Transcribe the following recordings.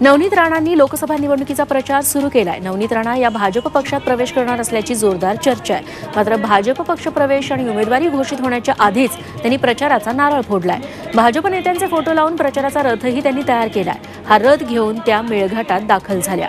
नवनीत राणांनी लोकसभा निवडणुकीचा प्रचार सुरू केलाय। नवनीत राणा या भाजप पक्षात प्रवेश करणार असल्याची जोरदार चर्चा आहे। मात्र भाजप पक्ष प्रवेश आणि उमेदवारी घोषित होण्याच्या आधीच त्यांनी प्रचाराचा नारळ फोडलाय। भाजप नेत्यांचे फोटो लावून प्रचाराचा रथही त्यांनी तयार केलाय। हा रथ घेऊन त्या मेळघाटात दाखल झाल्या।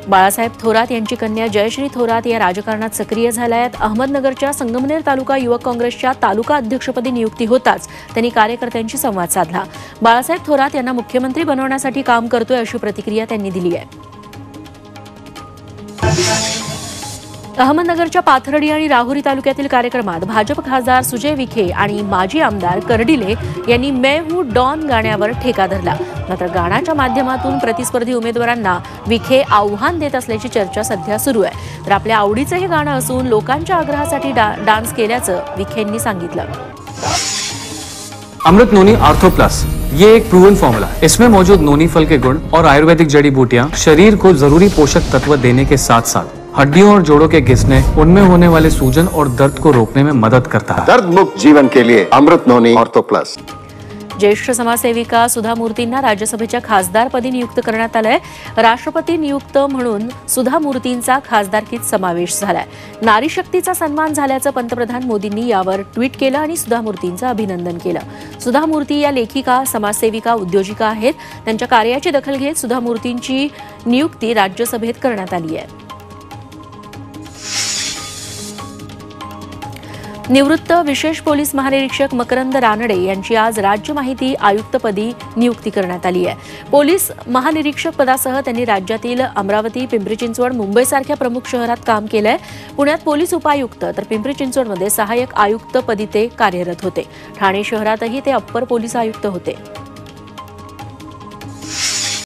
बाळासाहेब थोरात यांची कन्या जयश्री थोरात या राजकारणात सक्रिय झाल्या आहेत। अहमदनगरच्या संगमनेर तालुका युवक काँग्रेसच्या तालुका अध्यक्षपदी नियुक्ती होताच त्यांनी कार्यकर्त्यांशी संवाद साधला। बाळासाहेब थोरात यांना मुख्यमंत्री बनवण्यासाठी काम करतोय अशी प्रतिक्रिया त्यांनी दिली आहे। अहमदनगरच्या पाथर्डी आणि राहुरी तालुक्यातील कार्यक्रमात भाजप खासदार सुजय विखे आणि माजी आमदार कर्डिले यांनी मैं हूं डॉन गाण्यावर ठेका धरला। मात्र गाण्याच्या माध्यमातून प्रतिस्पर्धी उमेदवारांना विखे आव्हान देत असल्याची चर्चा सध्या सुरू आहे। तर आपल्या आवडीचं हे गाणं असून लोकांच्या आग्रहासाठी डान्स केल्याचं विखेंनी सांगितलं। अमृत नोनी आर्थो प्लस ये एक प्रूवन फॉर्मूला है। इसमें मौजूद नोनी फल के गुण और आयुर्वेदिक जड़ी बूटियां शरीर को जरूरी पोषक तत्व देने के साथ साथ हड्डियों और जोड़ों के घिसने, उनमें होने वाले सूजन और दर्द को रोकने में मदद करता है। दर्द मुक्त जीवन के लिए अमृत नोनी आर्थो प्लस। ज्येष्ठ समाजसेविका सुधा मूर्तींना राज्यसभेच्या खासदारपदी नियुक्त करण्यात आलंय। राष्ट्रपती नियुक्त म्हणून सुधा मूर्तींचा खासदारकीत समावेश झालाय। नारी शक्तीचा सन्मान झाल्याचं पंतप्रधान मोदींनी यावर ट्विट केलं आणि सुधा मूर्तींचं अभिनंदन केलं। सुधा मूर्ती या लेखिका, समाजसेविका, उद्योजिका आहेत। त्यांच्या कार्याची दखल घेत सुधा मूर्तींची नियुक्ती राज्यसभेत करण्यात आली आहे। निवृत्त विशेष पोलीस महानिरीक्षक मकरंद रानडे यांची आज राज्य माहिती आयुक्तपदी नियुक्ती करण्यात आली आहे। पोलीस महानिरीक्षक पदासह त्यांनी राज्यातील अमरावती, पिंपरी चिंचवड, मुंबईसारख्या प्रमुख शहरात काम केलंय। पुण्यात पोलीस उपायुक्त तर पिंपरी चिंचवडमध्ये सहाय्यक आयुक्तपदी ते कार्यरत होते। ठाणे शहरातही ते अप्पर पोलीस आयुक्त होते।